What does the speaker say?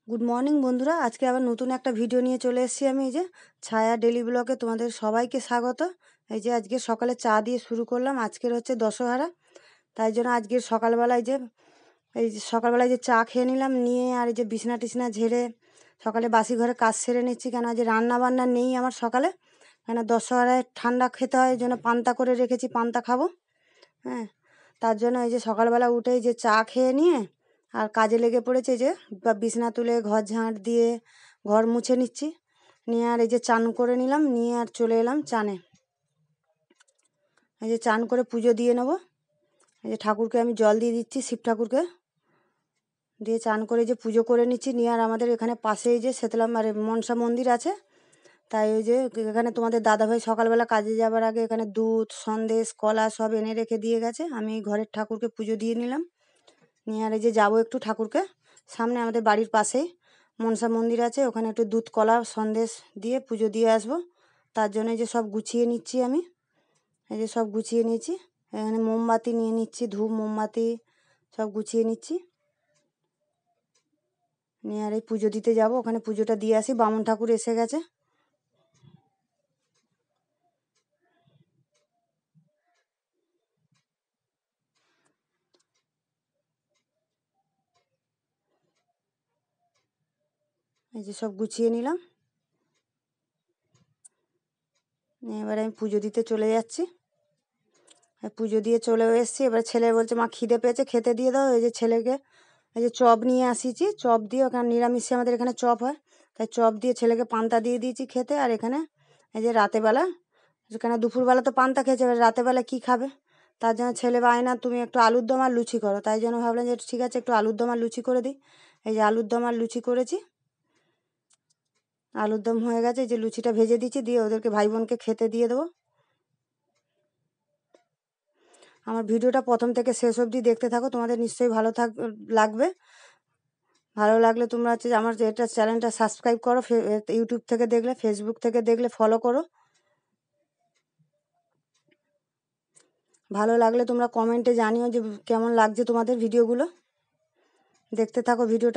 Good morning বন্ধুরা, আজকে আবার নতুন একটা ভিডিও নিয়ে চলে এসেছি আমি। এই যে ছায়া ডেলি ব্লগে তোমাদের সবাইকে স্বাগত। এই যে আজকে সকালে চা দিয়ে শুরু করলাম। আজকের হচ্ছে দশহারা, তাই জন্য আজকের সকালবেলায় যে চা খেয়ে নিলাম, নিয়ে আর এই যে বিছনা টিছনা ঝেড়ে সকালে বাসি ঘরে কাজ সেরে নিচ্ছি। কেন আজ রান্না বান্না নেই আমার সকালে, কেন দশহারায় ঠান্ডা খেতে হয়, এই জন্য পান্তা করে রেখেছি, পান্তা খাবো। হ্যাঁ, তার জন্য এই যে সকালবেলা উঠেই যে চা খেয়ে নিয়ে আর কাজে লেগে পড়েছে। যে বিছনা তুলে ঘর ঝাঁট দিয়ে ঘর মুছে নিচ্ছি, নিয়ে আর এই যে চান করে নিলাম, নিয়ে আর চলে এলাম চানে। এই যে চান করে পুজো দিয়ে নেব। এই যে ঠাকুরকে আমি জল দিয়ে দিচ্ছি, শিব ঠাকুরকে দিয়ে চান করে যে পুজো করে নিচ্ছি। নিয়ে আর আমাদের এখানে পাশেই যে শেতলা মনসা মন্দির আছে, তাই ওই যে এখানে তোমাদের দাদাভাই সকালবেলা কাজে যাবার আগে এখানে দুধ সন্দেশ কলা সব এনে রেখে দিয়ে গেছে। আমি ঘরের ঠাকুরকে পুজো দিয়ে নিলাম, নিয়ে আর এই যে যাবো একটু ঠাকুরকে, সামনে আমাদের বাড়ির পাশেই মনসা মন্দির আছে, ওখানে একটু দুধ কলা সন্দেশ দিয়ে পুজো দিয়ে আসবো। তার জন্য এই যে সব গুছিয়ে নিচ্ছি আমি। এই যে সব গুছিয়ে নিয়েছি, এখানে মোমবাতি নিয়ে নিচ্ছি, ধূপ মোমবাতি সব গুছিয়ে নিচ্ছি। নিয়ে আর এই পুজো দিতে যাব, ওখানে পুজোটা দিয়ে আসি। বামুন ঠাকুর এসে গেছে। এই যে সব গুছিয়ে নিলাম, এবার আমি পুজো দিতে চলে যাচ্ছি। পুজো দিয়ে চলে এসেছি, এবার ছেলে বলছে মা খিদে পেয়েছে, খেতে দিয়ে দাও। এই যে ছেলেকে এই যে চপ নিয়ে আসিছি, চপ দিয়ে, ওখানে নিরামিষে আমাদের এখানে চপ হয়, তাই চপ দিয়ে ছেলেকে পান্তা দিয়ে দিয়েছি খেতে। আর এখানে এই যে রাতেবেলা, এখানে দুপুরবেলা তো পান্তা খেয়েছে, এবার রাতেবেলা কী খাবে, তার জন্য ছেলে বায়না তুমি একটু আলুর দম আর লুচি করো। তাই জন্য ভাবলাম যে ঠিক আছে, একটু আলুর দম আর লুচি করে দিই। এই যে আলুর দম আর লুচি করেছি, আলুর দম হয়ে গেছে, এই যে লুচিটা ভেজে দিচ্ছি, দিয়ে ওদেরকে ভাই বোনকে খেতে দিয়ে দেবো। আমার ভিডিওটা প্রথম থেকে শেষ অবধি দেখতে থাকো, তোমাদের নিশ্চয়ই লাগবে। ভালো লাগলে তোমরা হচ্ছে আমার এটা চ্যানেলটা সাবস্ক্রাইব করো। ইউটিউব থেকে দেখলে, ফেসবুক থেকে দেখলে ফলো করো। ভালো লাগলে তোমরা কমেন্টে জানিও যে কেমন লাগছে তোমাদের ভিডিওগুলো। দেখতে থাকো ভিডিওটা।